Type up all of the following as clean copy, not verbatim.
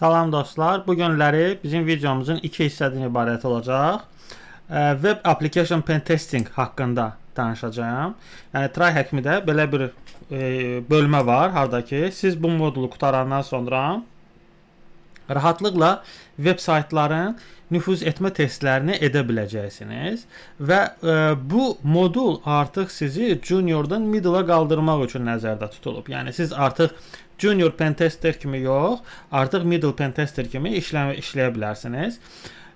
Salam dostlar. Bu günləri bizim videomuzun iki hissədən ibarət olacaq. Web application pen testing haqqında danışacağım. Yəni TryHackMe-də belə bir bölmə var, harda ki siz bu modulu qutarandan sonra rahatlıqla web saytların nüfuz etmə testlərini edə biləcəksiniz və bu modul artıq sizi juniordan middle-a qaldırmaq üçün nəzərdə tutulub. Yəni siz artıq junior pentester kimi yox, artıq middle pentester kimi işləyə bilərsiniz.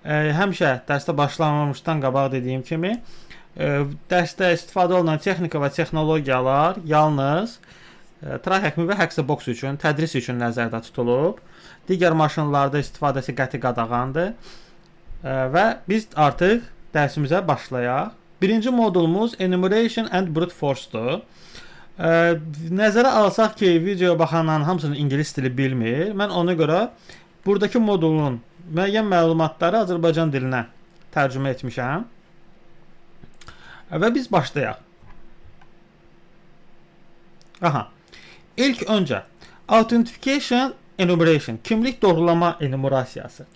Həmişə dərsdə başlamamışdan qabaq dediyim kimi, dərsdə istifadə olunan texnika və texnologiyalar yalnız TryHackMe və Hexabox üçün, tədris üçün nəzərdə tutulub. Digər maşınlarda istifadəsi qəti qadağandır. Və biz artıq dərsimizə başlayaq. Birinci modulumuz Enumeration and Brute Force-dur. Nəzərə alsaq ki, videoya baxanların hamısının ingilis dili bilmir. Mən ona görə buradakı modulun müəyyən məlumatları Azərbaycan dilinə tərcümə etmişəm. Və biz başlayaq. İlk öncə Authentication Enumeration, kimlik doğrulama enumerasiyası.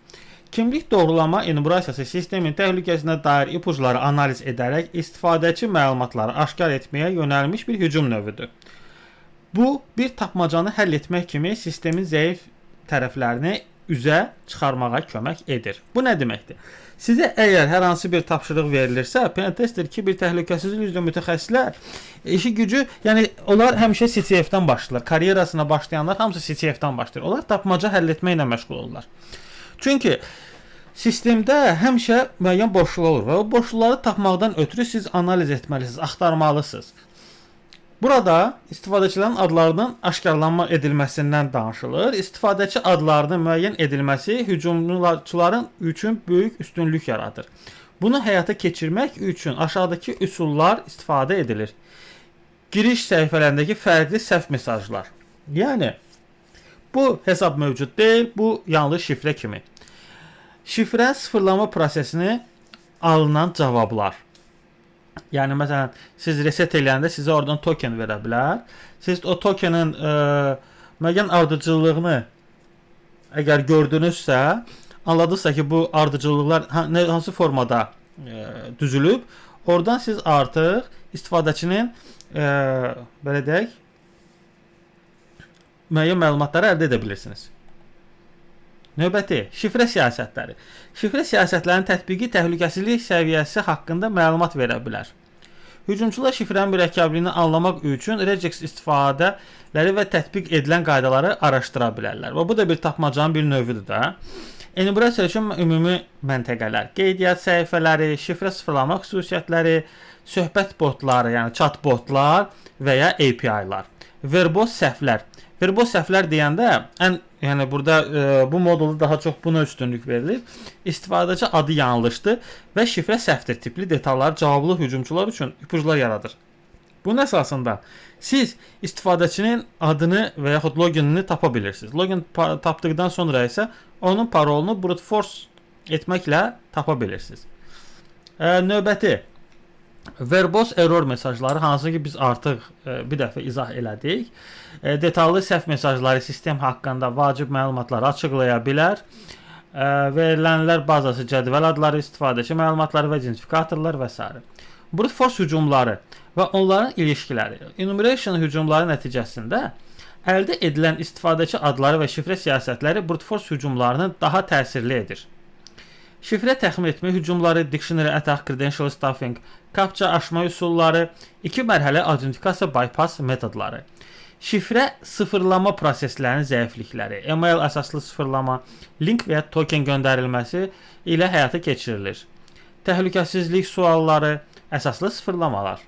Kimlik doğrulama enumerasiyası sistemin təhlükəsinə dair ipuçları analiz edərək istifadəçi məlumatları aşkar etməyə yönəlmiş bir hücum növüdür. Bu, bir tapmacanı həll etmək kimi sistemin zəif tərəflərini üzə çıxarmağa kömək edir. Bu nə deməkdir? Sizə əgər hər hansı bir tapşırıq verilirsə, pentester ki, bir təhlükəsizlik üzrə mütəxəssislər işi gücü, yəni onlar həmişə CTF-dən başlayırlar. Karyerasına başlayanlar hamısı CTF-dən başlayır. Onlar tapmaca həll etməklə məşğul olurlar. Çünki sistemdə həmişə müəyyən boşluq olur və o boşluqları tapmaqdan ötürü siz analiz etməlisiniz, axtarmalısınız. Burada istifadəçilərin adlarının aşkarlanma edilməsindən danışılır. İstifadəçi adlarının müəyyən edilməsi hücumçuların üçün böyük üstünlük yaradır. Bunu həyata keçirmək üçün aşağıdakı üsullar istifadə edilir. Giriş səhifələrindəki fərqli səhv mesajlar. Yəni, bu hesab mövcud deyil, bu yalnız şifrə kimi. Şifrə sıfırlama prosesini alınan cavablar. Yəni, məsələn, siz reset eləyəndə sizə oradan token verə bilər. Siz o tokenin müəyyən ardıcıllığını əgər gördünüzsə, anladınızsa ki, bu ardıcıllıqlar hansı formada düzülüb, oradan siz artıq istifadəçinin belə deyək, müəyyən məlumatları əldə edə bilirsiniz. Növbəti, şifrə siyasətləri. Şifrə siyasətlərinin tətbiqi təhlükəsizlik səviyyəsi haqqında məlumat verə bilər. Hücumçular şifrənin mürəkkəbliyini anlamaq üçün regex istifadələri və tətbiq edilən qaydaları araşdıra bilərlər. Və bu da bir tapmacanın bir növüdür da. Enumerasiya üçün ümumi məntəqələr, qeydiyyat səhifələri, şifrə sıfırlama xüsusiyyətləri, söhbət botları, yəni chat botlar və ya API-lar. Verboz səhvlər. Verboz səhvlər deyəndə, yəni burada bu modulda daha çox buna üstünlük verilir. İstifadəçi adı yanlışdır və şifrə səhvdir tipli detallar cavablı hücumçular üçün ipuçlar yaradır. Bunun əsasında siz istifadəçinin adını və yaxud loginini tapa bilirsiniz. Login tapdıqdan sonra isə onun parolunu brute force etməklə tapa bilirsiniz. Növbəti verboz error mesajları, hansı ki biz artıq bir dəfə izah elədik. Detallı səhv mesajları sistem haqqında vacib məlumatları açıqlaya bilər. Verilənlər bazası cədvəl adları, istifadəçi məlumatları və identifikatorlar və s. Brute force hücumları və onların ilişkiləri. Enumeration hücumları nəticəsində əldə edilən istifadəçi adları və şifrə siyasətləri brute force hücumlarını daha təsirli edir. Şifrə təxmin etmə hücumları, dictionary attack, credential stuffing, captcha aşma üsulları, 2 mərhələ autentifikasiya bypass metodları. Şifrə sıfırlama proseslərinin zəiflikləri, email əsaslı sıfırlama, link və ya token göndərilməsi ilə həyata keçirilir. Təhlükəsizlik sualları, əsaslı sıfırlamalar.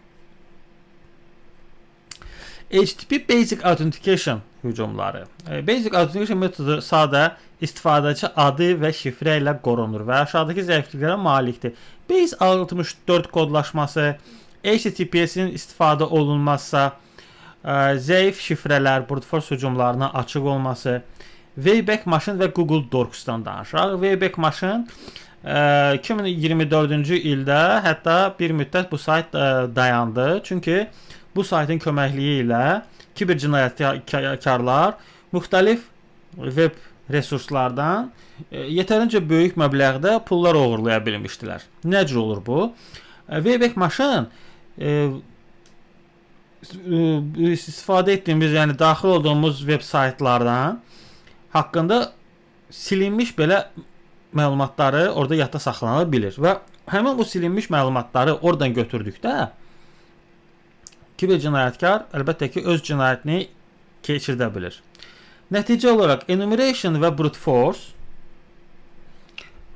HTTP Basic Authentication hücumları. Basic Authentication metodu sadə istifadəçi adı və şifrə ilə qorunur və aşağıdakı zəifliklərə malikdir. Base 64 kodlaşması, HTTPS-in istifadə olunmazsa, zəif şifrələr, brute force hücumlarına açıq olması, Wayback Machine və Google Docs'dan danışaq. Wayback Machine 2024-cü ildə hətta bir müddət bu sayt dayandı. Çünki bu saytın köməkliyi ilə kiber cinayətkarlar müxtəlif web resurslardan yetərincə böyük məbləğdə pullar oğurlaya bilmişdilər. Nə cür olur bu? Wayback Machine istifadə etdiyimiz, yəni daxil olduğumuz veb saytlardan haqqında silinmiş belə məlumatları orada yadda saxlana bilir və həmin bu silinmiş məlumatları oradan götürdükdə kiber cinayətkar əlbəttə ki öz cinayətini keçirdə bilir. Nəticə olaraq enumeration və brute force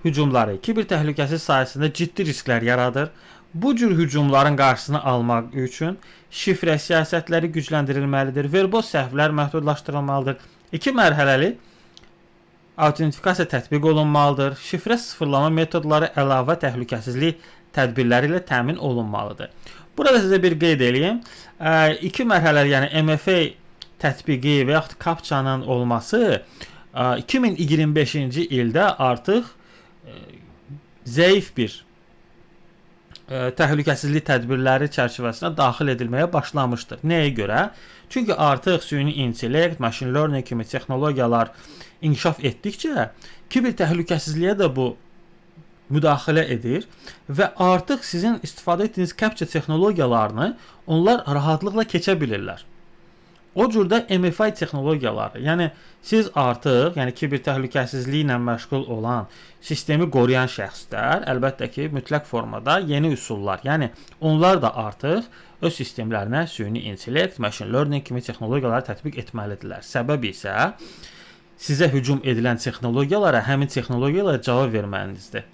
hücumları kiber təhlükəsizlik sayəsində ciddi risklər yaradır. Bu cür hücumların qarşısını almaq üçün şifrə siyasətləri gücləndirilməlidir. Verboz səhvlər məhdudlaşdırılmalıdır. 2 mərhələli autentifikasiya tətbiq olunmalıdır. Şifrə sıfırlama metodları əlavə təhlükəsizlik tədbirləri ilə təmin olunmalıdır. Burada sizə bir qeyd edeyim. 2 mərhələli, yəni MFA tətbiqi və yaxud CAPTCHA-nın olması 2025-ci ildə artıq zəif bir təhlükəsizlik tədbirləri çərçivəsinə daxil edilməyə başlamışdır. Nəyə görə? Çünki artıq süni intellekt, machine learning kimi texnologiyalar inkişaf etdikcə kiber təhlükəsizliyə də bu müdaxilə edir və artıq sizin istifadə etdiyiniz captcha texnologiyalarını onlar rahatlıqla keçə bilirlər. O cürdə MFI texnologiyaları, yəni siz artıq, yəni kiber təhlükəsizliyi ilə məşğul olan sistemi qoruyan şəxslər, əlbəttə ki, mütləq formada yeni üsullar, yəni onlar da artıq öz sistemlərinə süni intellekt, machine learning kimi texnologiyaları tətbiq etməlidirlər. Səbəbi isə sizə hücum edilən texnologiyalara həmin texnologiyalara cavab vermənizdir.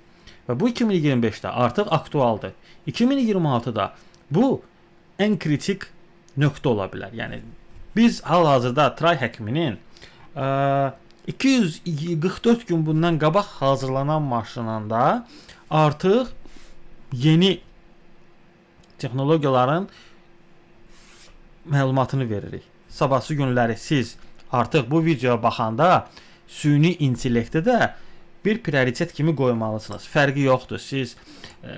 Və bu 2025-də artıq aktualdır. 2026-da bu ən kritik nöqtə ola bilər. Yəni biz hal-hazırda TryHackMe'nin 244 gün bundan qabaq hazırlanan maşınında artıq yeni texnologiyaların məlumatını veririk. Sabahsı günləri siz artıq bu videoya baxanda süni intellektə də bir prioritet kimi qoymalısınız. Fərqi yoxdur. Siz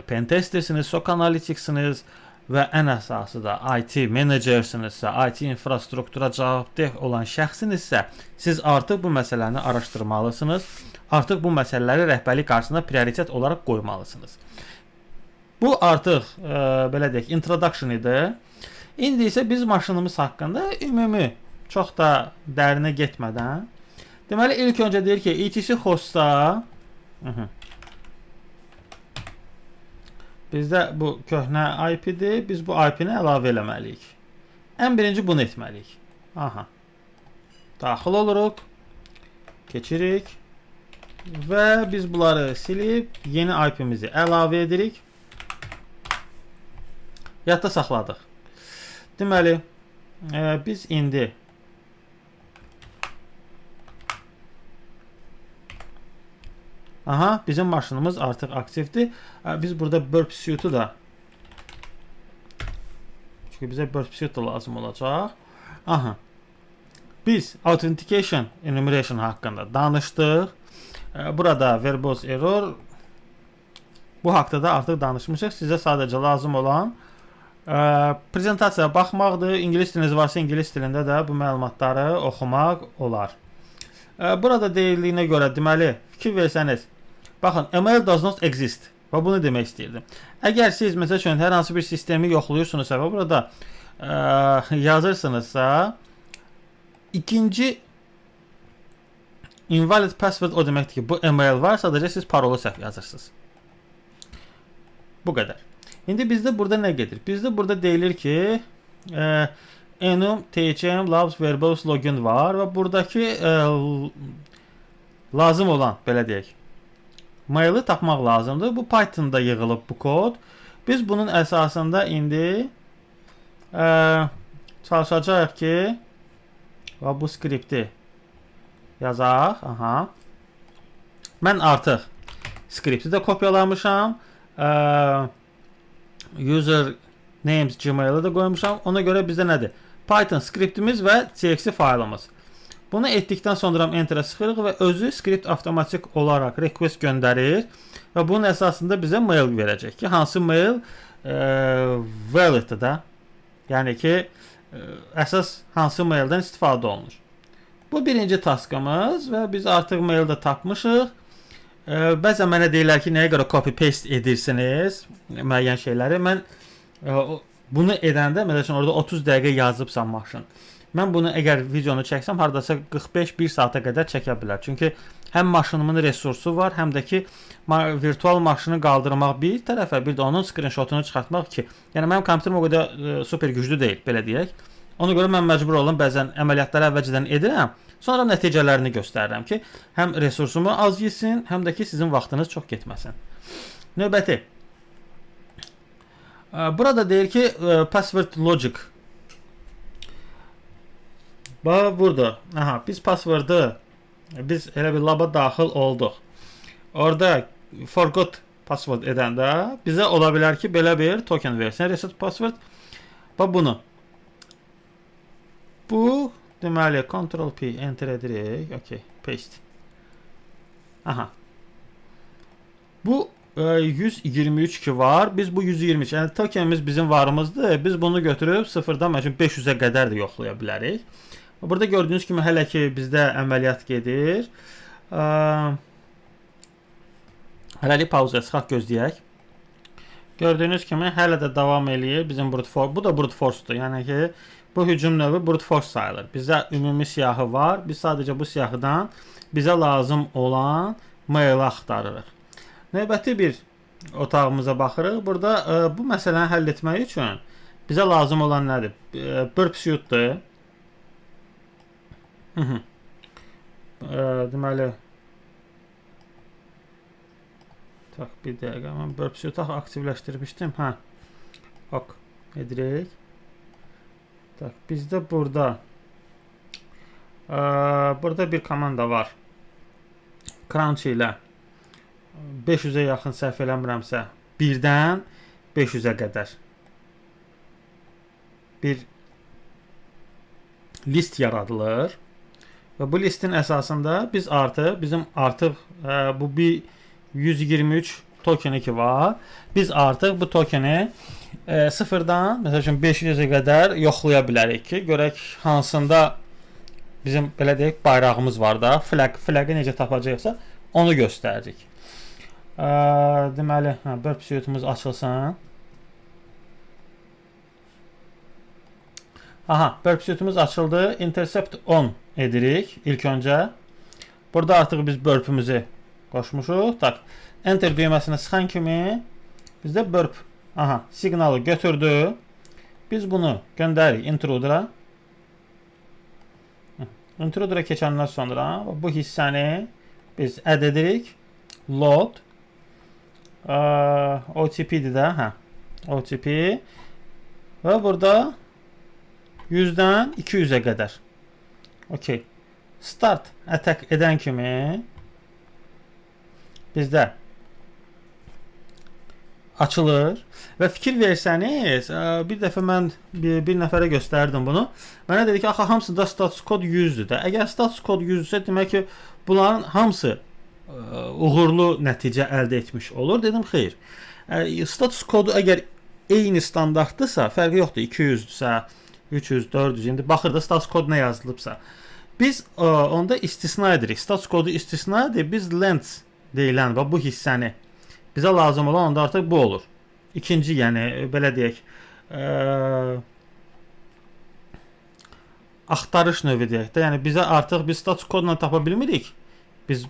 pentester'siniz, SOC analiticsiniz və ən əsası da IT menecersinizsə, IT infrastruktura cavabdeh olan şəxsinizsə, siz artıq bu məsələni araşdırmalısınız. Artıq bu məsələləri rəhbərlik qarşısında prioritet olaraq qoymalısınız. Bu artıq belə deyək, introduction idi. İndi isə biz maşınımız haqqında ümumi çox da dərinə getmədən deməli, ilk öncə deyir ki, ETC hostda bizdə bu köhnə IP-dir. Biz bu IP-ni əlavə eləməliyik. Ən birinci bunu etməliyik. Aha. Daxil oluruq. Keçirik. Və biz bunları silib yeni IP-mizi əlavə edirik. Yadda saxladıq. Deməli, biz indi aha, bizim maşınımız artıq aktivdir. Biz burada burp suite-u da çünki bizə burp suite da lazım olacaq. Aha. Biz authentication enumeration haqqında danışdıq. Burada verbose error bu haqqda da artıq danışmışıq. Sizə sadəcə lazım olan prezentasiyaya baxmaqdır. İngilis diliniz varsa İngilis dilində də bu məlumatları oxumaq olar. Burada deyildiyinə görə deməli fikir versəniz, baxın, email does not exist. Və bunu demək istəyirdim. Əgər siz məsəl üçün hər hansı bir sistemi yoxlayırsunuzsa və burada yazırsınızsa, ikinci invalid password o deməkdir ki, bu email var, sadəcə siz parolu səhv yazırsınız. Bu qədər. İndi bizdə burada nə gedir? Bizdə burada deyilir ki, enum tcm labs verbose login var və buradakı lazım olan, belə deyək, maili tapmaq lazımdır. Bu Python'da yığılıb bu kod. Biz bunun əsasında indi çalışacağıq ki, və bu skripti yazaq. Aha. Mən artıq skripti də kopyalamışam. User names Gmail'ı da qoymuşam. Ona görə bizdə nədir? Python skriptimiz və txt faylımız. Bunu etdikdən sonra enter'a sıxırıq və özü skript avtomatik olaraq request göndərir və bunun əsasında bizə mail verəcək ki, hansı mail validdir da. Yəni ki, əsas hansı maildən istifadə olunur. Bu birinci taskımız və biz artıq maildə tapmışıq. Bəzən mənə deyirlər ki, nəyə görə copy paste edirsiniz müəyyən şeyləri. Mən bunu edəndə məsələn orada 30 dəqiqə yazıbsam maşın. Mən bunu əgər videonu çəksəm hardasa 45-1 saata qədər çəkə bilər. Çünki həm maşınımın resursu var, həm də ki virtual maşını qaldırmaq bir tərəfə, bir də onun screenshotunu çıxartmaq ki, yəni mənim kompüterim o qədər super güclü deyil, belə deyək. Ona görə mən məcbur olum bəzən əməliyyatları əvvəlcədən edirəm, sonra nəticələrini göstərirəm ki, həm resursumu az yesin, həm də ki sizin vaxtınız çox getməsin. Növbəti. Burada deyir ki, password logic. Bax burada. Aha, biz passwordu biz elə bir laba daxil olduq. Orada forgot password edəndə bizə ola bilər ki, belə bir token versin. Reset password. Bax bunu. Bu deməli Ctrl P enter edirik. Okay, paste. Aha. Bu 123 ki var. Biz bu 123, yəni tokenimiz bizim varımızdır. Biz bunu götürüb 0-dan 500-ə qədər də yoxlaya bilərik. Burada gördüyünüz kimi hələ ki bizdə əməliyyat gedir. Hələlik pauzaya çıxaq, gözləyək. Gördüyünüz kimi hələ də davam eləyir bizim brute force. Bu da brute force-dur. Yəni ki bu hücum növü brute force sayılır. Bizdə ümumi siyahı var. Biz sadəcə bu siyahıdan bizə lazım olan maili axtarırıq. Növbəti bir otağımıza baxırıq. Burada bu məsələni həll etmək üçün bizə lazım olan nədir? Burp suite-dur. Deməli tak bir dəqiqə mən burp suite aktivləşdirmişdim. Hə. Ok, edirik. Tak bizdə burada bir komanda var. Crunchy ilə 500-ə yaxın səhv eləmirəmsə, 1-dən 500-ə qədər bir list yaradılır. Və bu listin əsasında biz bizim artıq bu bir 123 tokeni ki var. Biz artıq bu tokeni 0-dan məsələn 500-ə qədər yoxlaya bilərik ki, görək hansında bizim belə deyək bayrağımız var da, flagı necə tapacaqsa onu göstəririk. Deməli, burp suite-umuz açılsın. Aha, burp suite-umuz açıldı. Intercept on edirik ilk öncə. Burada artıq biz burp-ümüzü qoşmuşuq. Tak, enter düyməsini sıxan kimi bizdə burp siqnalı götürdü. Biz bunu göndəririk intruder'a. Intruder'a keçəndən sonra bu hissəni biz add edirik. Load OTP-dir də, OTP və burada 100-dən 200-ə qədər. Okay. Start attack edən kimi bizdə açılır və fikir versəniz, bir dəfə mən bir nəfərə göstərdim bunu. Mənə dedi ki, axı hamısında status kod 100-dür də. Əgər status kod 100-dürsə, demək ki, bunların hamısı uğurlu nəticə əldə etmiş olur. Dedim, xeyr. Status kodu əgər eyni standartdırsa, fərqi yoxdur. 200-dürsə, 300, 400, indi baxır da status kod nə yazılıbsa. Biz onda istisna edirik. Status kodu istisna edir. Biz length deyilən və bu hissəni bizə lazım olan onda artıq bu olur. İkinci, yəni belə deyək, axtarış növü deyək də. Yəni bizə artıq biz status kodla tapa bilmirik. Biz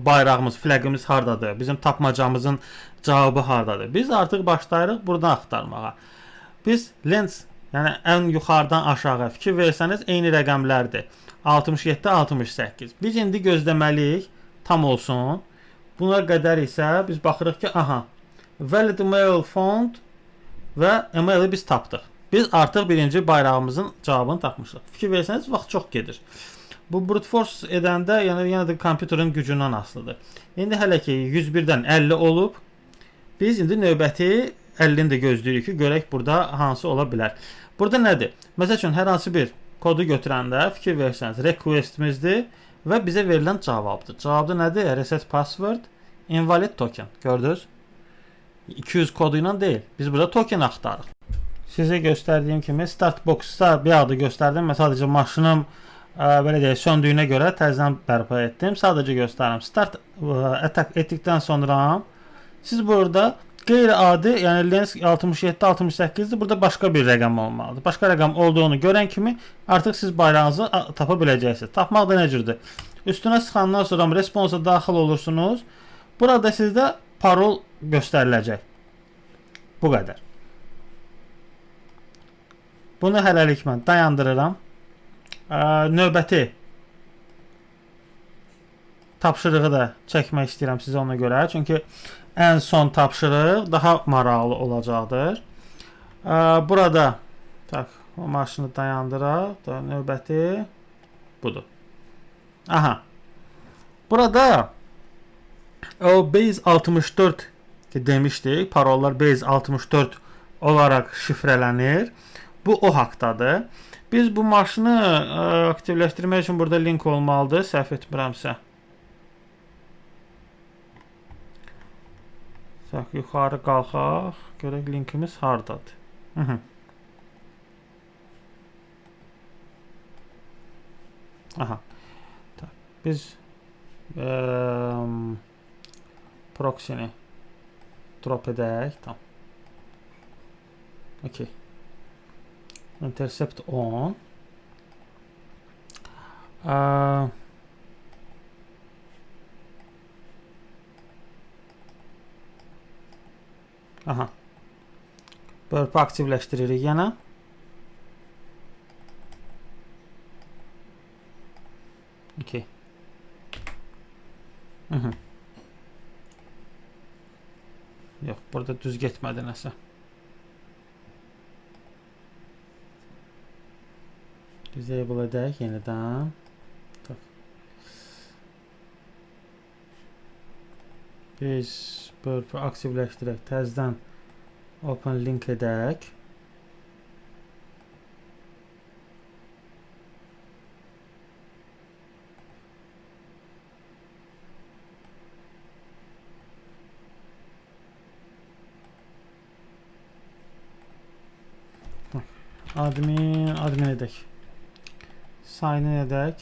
bayrağımız, flagimiz hardadır? Bizim tapmacamızın cavabı hardadır? Biz artıq başlayırıq buradan axtarmağa. Biz length, yəni ən yuxarıdan aşağı fikir versəniz eyni rəqəmlərdir. 67, 68. Biz indi gözləməliyik tam olsun. Buna qədər isə biz baxırıq ki, valid email found və emaili biz tapdıq. Biz artıq birinci bayrağımızın cavabını tapmışıq. Fikir versəniz vaxt çox gedir. Bu brute force edəndə yəni də kompüterin gücündən asılıdır. İndi hələ ki 101-dən 50 olub. Biz indi növbəti 50-ni də gözləyirik ki, görək burada hansı ola bilər. Burada nədir? Məsəl üçün hər hansı bir kodu götürəndə fikir versəniz requestimizdir və bizə verilən cavabdır. Cavabı nədir? Reset password, invalid token. Gördünüz? 200 kodu ilə deyil. Biz burada token axtarırıq. Sizə göstərdiyim kimi start box-da bir adı göstərdim. Mən sadəcə maşınım Belə deyək, söndüyünə görə təzədən bərpa etdim. Sadəcə göstərim. Start attack etdikdən sonra siz burada qeyri-adi, yəni lens 67-68-dir. Burada başqa bir rəqəm olmalıdır. Başqa rəqəm olduğunu görən kimi artıq siz bayrağınızı tapa biləcəksiniz. Tapmaq da nə cürdür? Üstünə sıxandan sonra responsa daxil olursunuz. Burada sizdə parol göstəriləcək. Bu qədər. Bunu hələlik mən dayandırıram. Növbəti tapşırığı da çəkmək istəyirəm sizə ona görə. Çünki ən son tapşırıq daha maraqlı olacaqdır. Burada o maşını dayandıraq. Növbəti budur. Aha. Burada o base 64 ki demişdik. Parollar base 64 olaraq şifrələnir. Bu o haqdadır. Biz bu maşını aktivləşdirmək üçün burada link olmalıdır. Səhv etmirəmsə. Yuxarı qalxaq. Görək linkimiz hardadır. Aha. Biz proxy-ni drop edək. Tamam. Okay. Intercept on. Aha. Burp aktivləşdiririk yenə. Okay. Yox, burada düz getmədi nəsə. Disable edək yenidən. Biz burp aktivləşdirək. Təzədən open link edək. Admin edək. Sign in edək.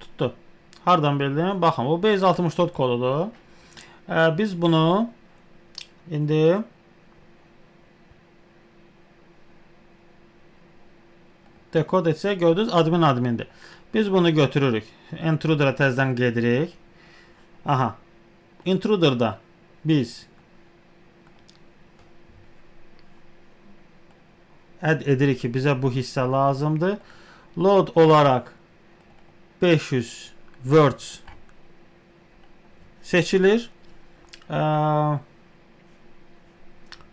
Tutdu. Hardan bildim? Baxın, o base 64 kodudur. Biz bunu indi dekod etsək, gördünüz, admindir. Biz bunu götürürük. Intruder'a təzədən gedirik. Aha. Intruder'da biz add edirik ki, bizə bu hissə lazımdır. Load olaraq 500 words seçilir.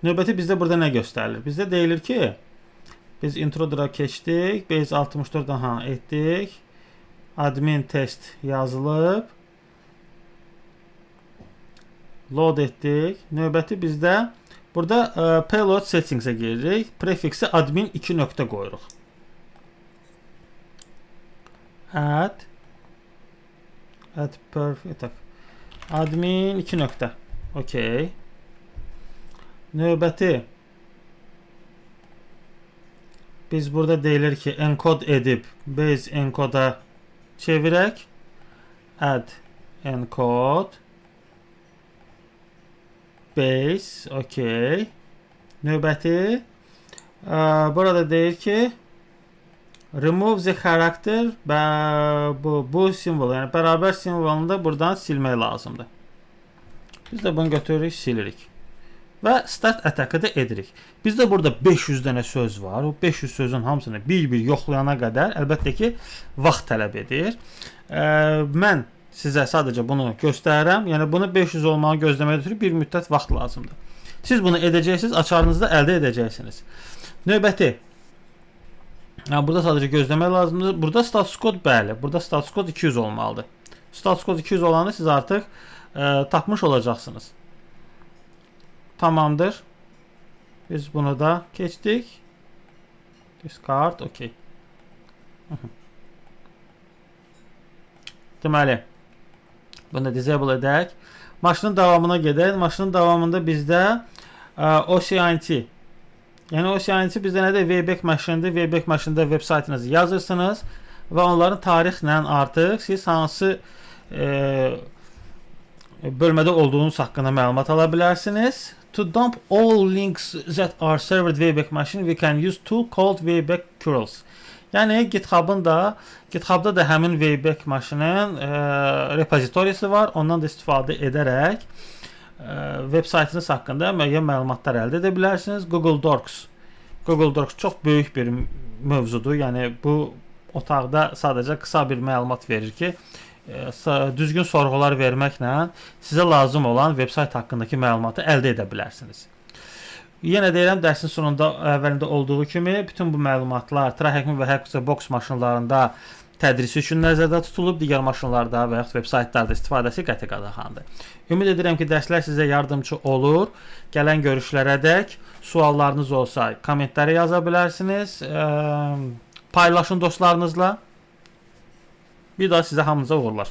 Növbəti bizdə burada nə göstərilir? Bizdə deyilir ki, biz intruder'a keçdik. Base 64 etdik. Admin test yazılıb. Load etdik. Növbəti bizdə burada payload settings'e giririk. Prefiksi admin 2 nöqtə qoyuruq. Add perfect. Admin 2 nöqtə. Okay. Növbəti biz burada deyilir ki, encode edib base encode'a çevirək. Add encode base, okay. Növbəti burada deyir ki, remove the character bu simvol, yəni bərabər simvolunu da buradan silmək lazımdır. Biz də bunu götürürük, silirik. Və start attack-ı da edirik. Bizdə burada 500 dənə söz var. O 500 sözün hamısını bir-bir yoxlayana qədər əlbəttə ki, vaxt tələb edir. Mən sizə sadəcə bunu göstərirəm. Yəni bunu 500 olmağı gözləməyə ötürü bir müddət vaxt lazımdır. Siz bunu edəcəksiniz, açarınızı da əldə edəcəksiniz. Növbəti. Burada sadəcə gözləmək lazımdır. Burada status kod bəli. Burada status kod 200 olmalıdır. Status kod 200 olanı siz artıq tapmış olacaqsınız. Tamamdır. Biz bunu da keçdik. Discard, okay. Deməli, bunu da disable edək. Maşının davamına gedək. Maşının davamında bizdə OCINT Yəni osiyançı bizdə nədir? Wayback Machine-dir. Wayback Machine-də veb saytınızı yazırsınız və onların tarixlə artıq siz hansı bölmədə olduğunuz haqqında məlumat ala bilərsiniz. To dump all links that are served Wayback Machine, we can use tool called Wayback curls. Yəni GitHub-da da həmin Wayback Machine-ın repozitoriyası var. Ondan da istifadə edərək veb saytınız haqqında müəyyən məlumatlar əldə edə bilərsiniz. Google Docs çox böyük bir mövzudur. Yəni bu otaqda sadəcə qısa bir məlumat verir ki, düzgün sorğular verməklə sizə lazım olan veb sayt haqqındakı məlumatı əldə edə bilərsiniz. Yenə deyirəm, dərsin sonunda əvvəlində olduğu kimi bütün bu məlumatlar TryHackMe və Hackbox maşınlarında tədrisi üçün nəzərdə tutulub, digər maşınlarda və yaxud veb saytlarda istifadəsi qəti qadağandır. Ümid edirəm ki, dərslər sizə yardımcı olur. Gələn görüşlərədək suallarınız olsa kommentlərə yaza bilərsiniz. Paylaşın dostlarınızla. Bir daha sizə hamınıza uğurlar.